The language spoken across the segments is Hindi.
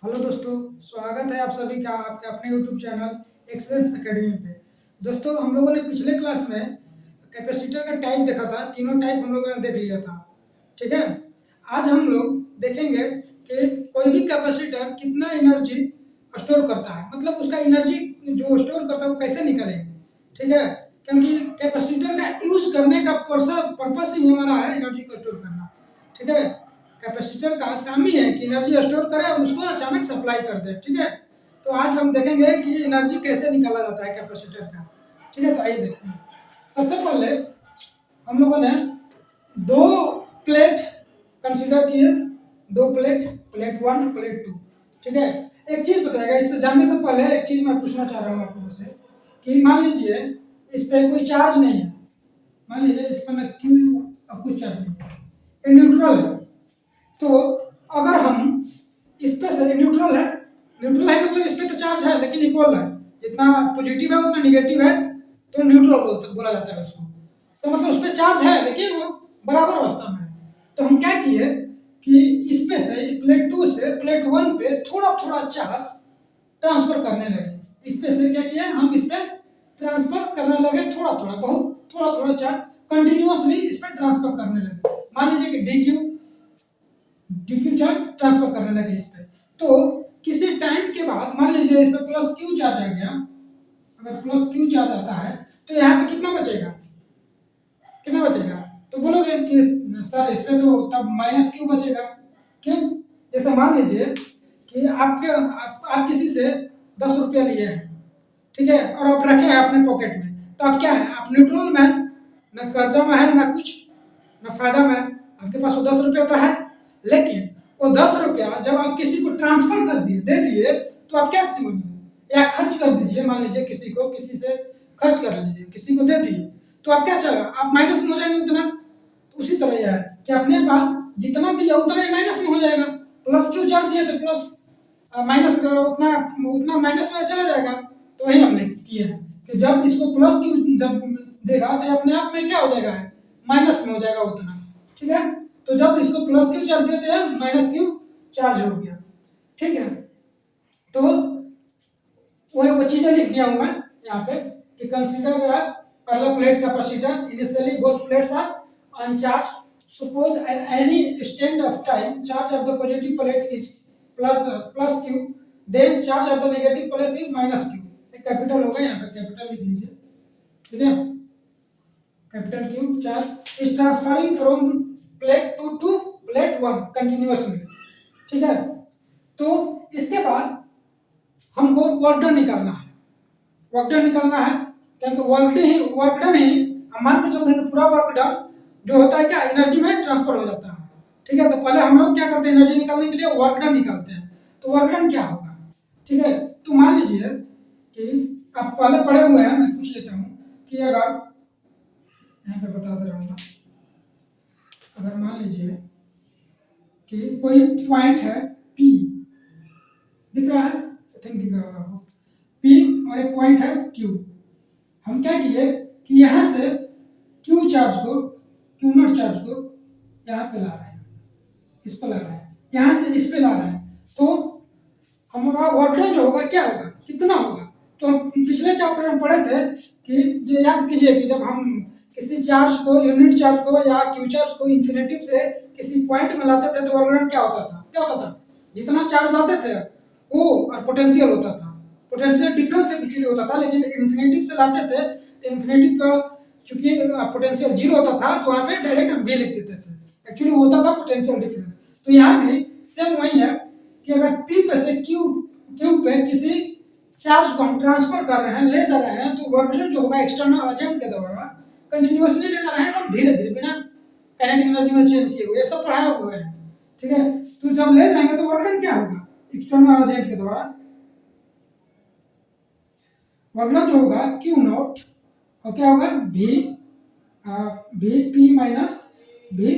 हेलो दोस्तों, स्वागत है आप सभी का आपके अपने यूट्यूब चैनल एक्सेलेंस एकेडमी पे। दोस्तों, हम लोगों ने पिछले क्लास में कैपेसिटर का टाइप देखा था। तीनों टाइप हम लोगों ने देख लिया था। ठीक है। आज हम लोग देखेंगे कि कोई भी कैपेसिटर कितना एनर्जी स्टोर करता है, मतलब उसका एनर्जी जो स्टोर करता है वो कैसे निकालेंगे। ठीक है। क्योंकि कैपेसिटर का यूज करने का पर्पस ही हमारा है एनर्जी को स्टोर करना। ठीक है। कैपेसिटर का काम ही है कि एनर्जी स्टोर करे और उसको अचानक सप्लाई कर दे। ठीक है। तो आज हम देखेंगे कि एनर्जी कैसे निकाला जाता है कैपेसिटर का। ठीक है, तो आइए देखते हैं। सबसे पहले हम लोगों ने दो प्लेट कंसीडर किए। दो plate, plate one, plate two. ठीक है। एक चीज बताएगा, इससे जानने से पहले एक चीज मैं पूछना चाह रहा हूँ आप लोगों से कि मान लीजिए इस पे कोई चार्ज नहीं है। मान लीजिए इस पर क्यू कुछ चार्ज नहीं है, ये न्यूट्रल है। तो अगर हम इस पे से न्यूट्रल है, न्यूट्रल है मतलब इस पे तो चार्ज है लेकिन इक्वल है। जितना पॉजिटिव है उतना निगेटिव है, तो न्यूट्रल बोला जाता है उसको। तो मतलब उस पे चार्ज है लेकिन वो बराबर अवस्था में है। तो हम क्या किए कि इस पे से प्लेट टू से प्लेट वन पे थोड़ा थोड़ा चार्ज ट्रांसफर करने लगे। इस पे से क्या किया, हम इस पे ट्रांसफर करने लगे थोड़ा थोड़ा, बहुत थोड़ा थोड़ा चार्ज कंटिन्यूअसली इस पे ट्रांसफर करने लगे। मान लीजिए कि डी क्यू चार्ज ट्रांसफर करने लगे इस पे। तो किसी टाइम के बाद मान लीजिए इस पे प्लस क्यू चार्ज आ गया। अगर प्लस क्यू चार्ज आता है तो यहाँ पे कितना बचेगा, कितना बचेगा? तो बोलोगे कि सर इसमें तो तब माइनस क्यू बचेगा। क्यों? जैसे मान लीजिए कि आप किसी से 10 रुपया लिए हैं। ठीक है, और आप रखे हैं अपने पॉकेट में। तो आप क्या है, आप न्यूट्रल में हैं, ना कर्जा में है ना कुछ, ना फायदा में है। आपके पास वो 10 रुपया तो है, लेकिन वो 10 रुपया जब आप किसी को ट्रांसफर कर दिए, दे दिए, तो आप क्या समझिए, या खर्च कर दीजिए। मान लीजिए किसी से खर्च कर लीजिए, किसी को दे दिए, तो आप क्या चलेगा, आप माइनस में हो जाएंगे उतना। तो उसी तरह यह है कि अपने पास जितना दिया उतना ही माइनस में हो जाएगा। प्लस क्यों चार्ज दिया तो प्लस माइनस उतना उतना माइनस में चला जाएगा। तो वही हमने किया है कि जब इसको प्लस क्यू जब देगा तो अपने आप में क्या हो जाएगा, माइनस में हो जाएगा उतना। ठीक है। तो जब इसको प्लस क्यू चार्ज देते हैं माइनस क्यू चार्ज हो गया। ठीक है। तो वो चीजें लिख दिया हूं मैं यहाँ पे कि consider parallel plate capacitor. Initially both plates are uncharged. Suppose at any instant of time charge of the positive plate is plus q, then charge of the negative plate is minus q. एक कैपिटल होगा, यहाँ पे कैपिटल लिख लीजिए। ठीक है। Capital Q charge is transferring from plate two to plate one continuously. ठीक है। तो इसके बाद हमको वर्क डन निकालना है। वर्क डन निकालना है क्योंकि वर्क डन ही हम मान के चलते हैं कि पूरा वर्क डन जो होता है क्या, एनर्जी में ट्रांसफर हो जाता है। ठीक है। तो पहले हम लोग क्या करते हैं, एनर्जी निकालने के लिए वर्क डन निकालते हैं। तो वर्क डन क्या होगा? ठीक है। तो मान लीजिए कि आप पहले पढ़े हुए हैं, मैं पूछ लेता हूँ कि अगर यहाँ पे बता दे रहा हूँ, अगर मान लीजिए कि कोई पॉइंट है P, दिख रहा है, आई थिंक दिख रहा होगा आपको, P और एक पॉइंट है Q। हम क्या किए कि यहाँ से क्यू चार्ज को, क्यू नॉट चार्ज को यहाँ पे ला रहे हैं, इस पे ला रहे हैं, यहाँ से इस पे ला रहे हैं। तो हमारा वर्क डन जो होगा क्या होगा, कितना होगा? तो हम पिछले चैप्टर में पढ़े थे कि ये याद कीजिए कि जब हम किसी चार्ज को, यूनिट चार्ज को या क्यू चार्ज को इन्फिनिटी से किसी पॉइंट में लाते थे तो वर्क डन क्या होता था, क्या होता था? जितना चार्ज लाते थे वो और पोटेंशियल होता था। पोटेंशियल डिफरेंस एक्चुअली होता था, लेकिन इन्फिनिटी से लाते थे तो इन्फिनिटी का चूंकि पोटेंशियल जीरो होता था तो वहाँ पे डायरेक्ट हम वी लिख देते थे। एक्चुअली होता था पोटेंशियल डिफरेंस। तो यहाँ भी सेम वही है कि अगर P पे से Q पे किसी चार्ज को हम ट्रांसफर कर रहे हैं, ले जा रहे हैं, तो वर्क डन जो होगा एक्सटर्नल एजेंट के द्वारा कंटिन्यूअसली ले जा रहे हैं और धीरे धीरे बिना काइनेटिक एनर्जी में चेंज किए हुए, सब पढ़ाया हुआ है। ठीक है। तो जब ले जाएंगे तो वर्क डन क्या होगा, एक्सटर्नल एजेंट के द्वारा वर्क डन जो होगा Q नॉट और क्या होगा V P minus we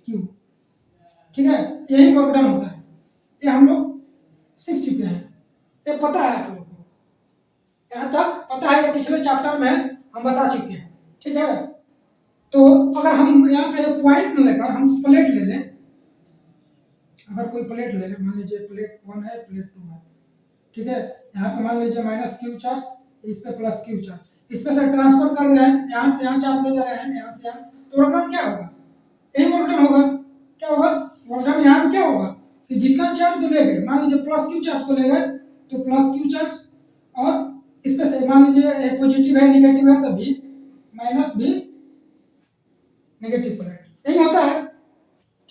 Q. ठीक है। यही वर्क डन होता है। ये हम लोग सीख चुके हैं, ये पता है आप लोगों को, यहाँ तक पता है, ये पिछले चैप्टर में हम बता चुके हैं। ठीक है। तो अगर हम यहाँ पे पॉइंट लेकर हम प्लेट ले लें, अगर कोई प्लेट ले ले, मान लीजिए प्लेट 1 है, प्लेट 2 है, ठीक है, यहाँ पे मान लीजिए माइनस क्यू चार्ज, इस पे प्लस क्यू चार्ज, इस पे से ट्रांसफर कर रहे हैं, यहाँ से यहाँ चार्ज ले जा रहे हैं, यहाँ से यहाँ, तो वर्क डन क्या होगा, यही वर्क डन होगा। क्या होगा वर्क डन, यहाँ पे क्या होगा कि जितना चार्ज ले गए, मान लीजिए प्लस क्यू चार्ज को ले गए तो प्लस क्यू चार्ज, और इस पे से मान लीजिए पॉजिटिव है नेगेटिव है तभी माइनस भी नेगेटिव प्लेट, यही होता है।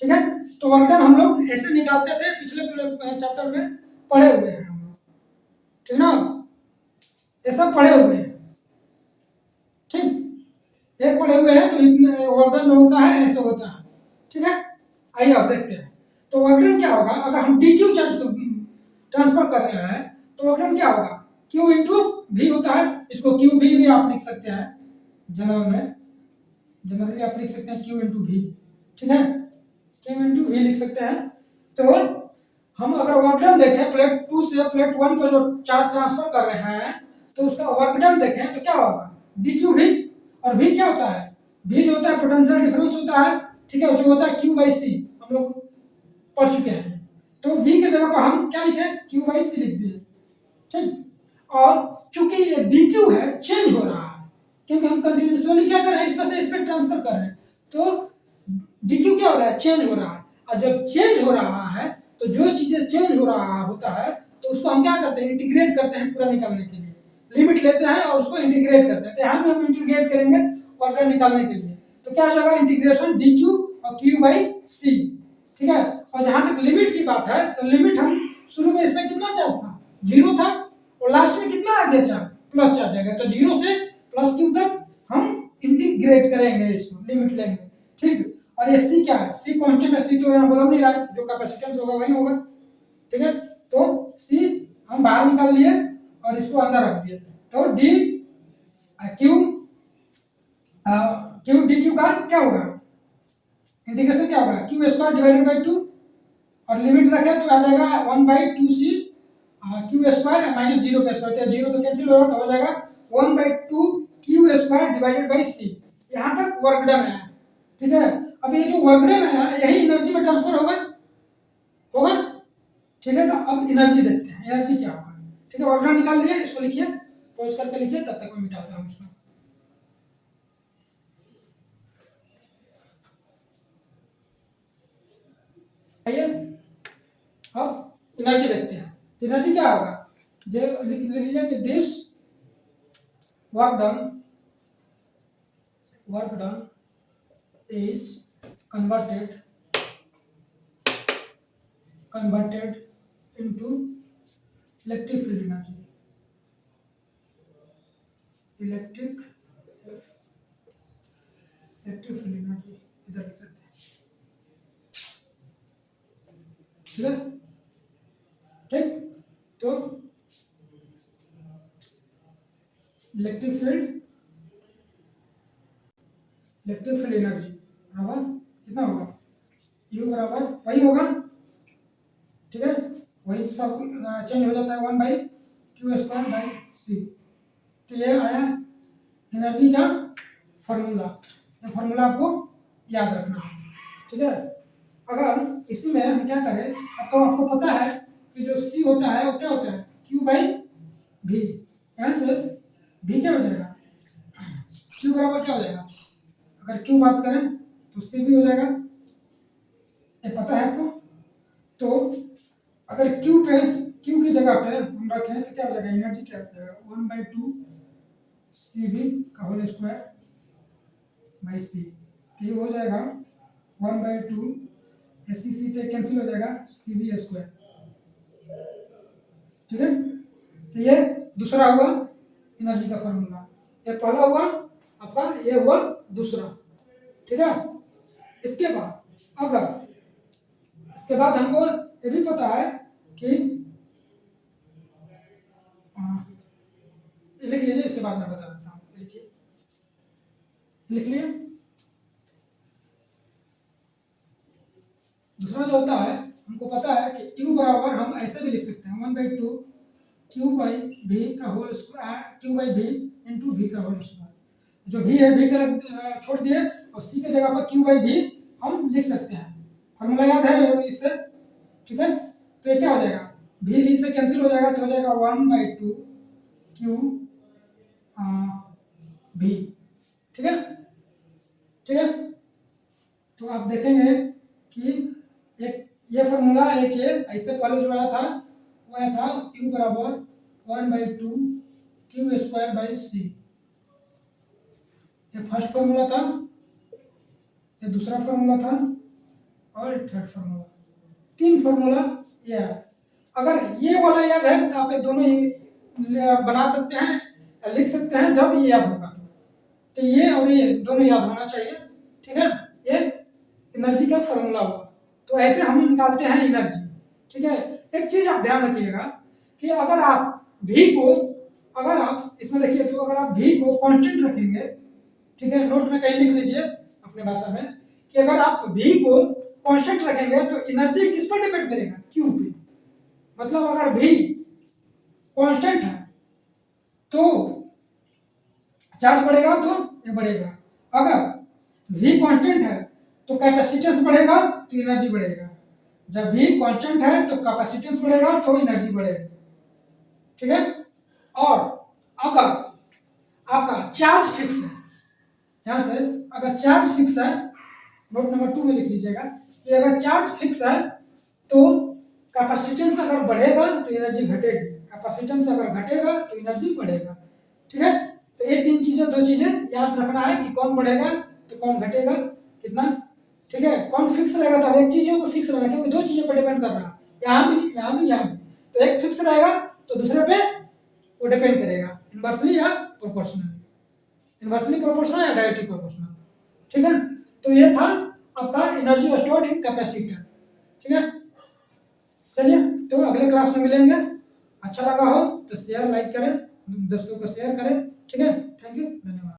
ठीक है, तो वर्क डन हम लोग ऐसे निकालते थे, पिछले चैप्टर में पढ़े हुए हैं हम लोग, ठीक ना, ऐसा पढ़े हुए हैं। ठीक, एक पढ़े हुए हैं तो इतने वर्क डन जो होता है ऐसे होता है। ठीक है, आइए अब देखते हैं। तो वर्क डन क्या होगा, अगर हम डी क्यू चार्ज को ट्रांसफर कर रहे हैं तो वर्क डन क्या होगा, क्यू इंटू वी होता है, इसको क्यू वी भी आप लिख सकते हैं, जनरल में जनरली आप लिख सकते हैं क्यू इंटू वी। ठीक है, क्यू इंटू वी लिख सकते हैं। तो हम अगर वर्क डन देखें प्लेट 2 से प्लेट 1 पर जो चार्ज ट्रांसफर कर रहे हैं तो उसका वर्क डन देखें तो क्या होगा, डी क्यू वी, और वी क्या होता है, वी जो होता है पोटेंशियल डिफरेंस होता है। ठीक है, जो होता है क्यू बाई सी, हम लोग पढ़ चुके हैं, तो वी की जगह पर हम क्या लिखे, क्यू बाई सी लिख दिए। ठीक, और चूंकि ये डी क्यू है चेंज हो रहा है, क्योंकि हम कंटिन्यूसली क्या कर रहे हैं, इसमें से इस पे ट्रांसफर कर रहे हैं, तो डी क्यू क्या हो रहा है, चेंज हो रहा है। और जब चेंज हो रहा है तो जो चीजें चेंज हो रहा होता है तो उसको हम क्या करते हैं, इंटीग्रेट करते हैं पूरा निकालने के लिए, लिमिट लेते हैं और उसको इंटीग्रेट करते हैं। तो यहाँ भी हम इंटीग्रेट करेंगे वर्क डन निकालने के लिए, तो क्या हो जाएगा, इंटीग्रेशन डी क्यू और क्यू बाई सी। ठीक है, और जहां तक लिमिट की बात है तो लिमिट हम शुरू में इसमें कितना चार्ज था, 0 था, और लास्ट में कितना आ गया चार्ज, प्लस चार्ज आ गया, तो 0 से प्लस क्यू तक हम इंटीग्रेट करेंगे, इसको लिमिट लेंगे। ठीक, और ये सी क्या है, सी कांस्टेंट है, सी तो यहाँ बदल नहीं रहा है, जो कैपेसिटेंस होगा वही होगा। ठीक है, तो सी हम बाहर निकाल लिए और इसको अंदर रख दिए, तो D Q Q D Q का क्या होगा, इंटीग्रेशन क्या होगा, क्यू स्क्वायर डिवाइडेड बाई 2, और लिमिट रखे तो आ जाएगा 1/2 सी क्यू स्क्वायर माइनस 0 का स्क्वायर, तो 0 तो कैंसिल होगा, तो हो जाएगा 1/2 क्यू स्क्वायर डिवाइडेड बाई सी। यहाँ तक वर्क डन है। ठीक है, अब ये जो वर्क डन है यही एनर्जी में ट्रांसफर होगा होगा। ठीक है, तो अब एनर्जी देखते हैं, एनर्जी क्या होगा। ठीक है, वर्क डन निकाल लिए, इसको लिखिए, पॉज करके लिखिए, तब तक मैं मिटाता हूँ इसको। आइए अब एनर्जी देखते हैं। एनर्जी क्या होगा, जो लिख लीजिए कि this work done is converted into electric field energy, electric field energy इधर लिख सकते हैं। ठीक है, ठीक, तो इलेक्ट्रिक फील्ड एनर्जी बराबर कितना होगा, यू बराबर वही होगा। ठीक है, वही सब चेंज हो जाता है 1/q² / c। तो ये आया एनर्जी का फॉर्मूला, ये फॉर्मूला आपको याद रखना है। ठीक है, अगर इसी में हम क्या करें, अब तो आपको पता है कि जो c होता है वो क्या होता है, q/v, यहाँ से v क्या हो जाएगा, q बराबर क्या हो जाएगा, अगर q बात करें तो c भी हो जाएगा, ये पता है आपको। तो अगर q की जगह पे हम रखें तो क्या हो जाएगा, एनर्जी क्या हो जाएगा, 1/2 CV का होल स्क्वायर बाई सी, तो ये हो जाएगा 1/2 SCC से कैंसिल हो जाएगा CV²। ठीक है, तो ये दूसरा हुआ एनर्जी का फॉर्मूला, ये पहला हुआ आपका, ये हुआ दूसरा। ठीक है, इसके बाद हमको ये भी पता है कि लिख लीजिए, इसके बाद मैं बता देता हूँ, लिखिए, लिख लिए। दूसरा जो होता है हमको पता है कि u बराबर हम ऐसे भी लिख सकते हैं 1/2 q/v का whole square, q/v into v का होल स्क्वायर। जो v है v के छोड़ दिए और c की जगह पर q/v हम लिख सकते हैं। फॉर्मूला याद है इससे, ठीक है, तो ये क्या हो जाएगा, v से कैंसिल हो जाएगा तो हो जाएगा 1/2 क्यू v। ठीक है, ठीक है। तो आप देखेंगे कि एक ये फार्मूला एक ये ऐसे पहले जो आया था वो आया था q बराबर 1/2 क्यू स्क्वायर बाई सी। ये फर्स्ट फार्मूला था, ये दूसरा फार्मूला था और थर्ड फार्मूला, तीन फार्मूला ये है। अगर ये वाला याद है तो आप ये दोनों ही बना सकते हैं, लिख सकते हैं जब ये याद होगा तो ये और ये दोनों याद होना चाहिए। ठीक है, ये एनर्जी का फार्मूला हुआ। तो ऐसे हम निकालते हैं एनर्जी। ठीक है, एक चीज आप ध्यान रखिएगा कि अगर आप v को, अगर आप इसमें देखिए तो अगर आप v को कांस्टेंट रखेंगे, ठीक है, नोट में कहीं लिख लीजिए अपने भाषा में कि अगर आप v को कांस्टेंट रखेंगे तो एनर्जी किस पर डिपेंड करेगा, q पे। मतलब अगर v कांस्टेंट है तो चार्ज बढ़ेगा तो ये बढ़ेगा, अगर v कांस्टेंट है तो कैपेसिटेंस बढ़ेगा तो एनर्जी बढ़ेगा, जब v कांस्टेंट है तो कैपेसिटेंस बढ़ेगा तो एनर्जी बढ़ेगा। ठीक है, और अगर आपका चार्ज फिक्स है, यहां से अगर चार्ज फिक्स है, नोट नंबर 2 में लिख लीजिएगा कि अगर चार्ज फिक्स है तो कैपेसिटेंस अगर बढ़ेगा तो एनर्जी घटेगी, कैपेसिटेंस अगर घटेगा तो एनर्जी बढ़ेगा। ठीक है, तो ये तीन चीजें, दो चीजें याद रखना है कि कौन बढ़ेगा तो कौन घटेगा, कितना। ठीक है, कौन फिक्स रहेगा तो एक चीजों को फिक्स रहना, क्योंकि दो चीजों पर डिपेंड कर रहा है, यहाँ भी यहाँ भी यहाँ भी। तो एक फिक्स रहेगा तो दूसरे पे वो डिपेंड करेगा, इनवर्सली या प्रोपोर्शनली, इनवर्सली प्रोपोर्शनल या डायरेक्टली प्रोपोर्शनल। ठीक है, तो ये था आपका एनर्जी स्टोर्ड इन कैपेसिटर। ठीक है, चलिए तो अगले क्लास में मिलेंगे। अच्छा लगा हो तो शेयर लाइक करें, दोस्तों को शेयर करें। ठीक है, थैंक यू, धन्यवाद।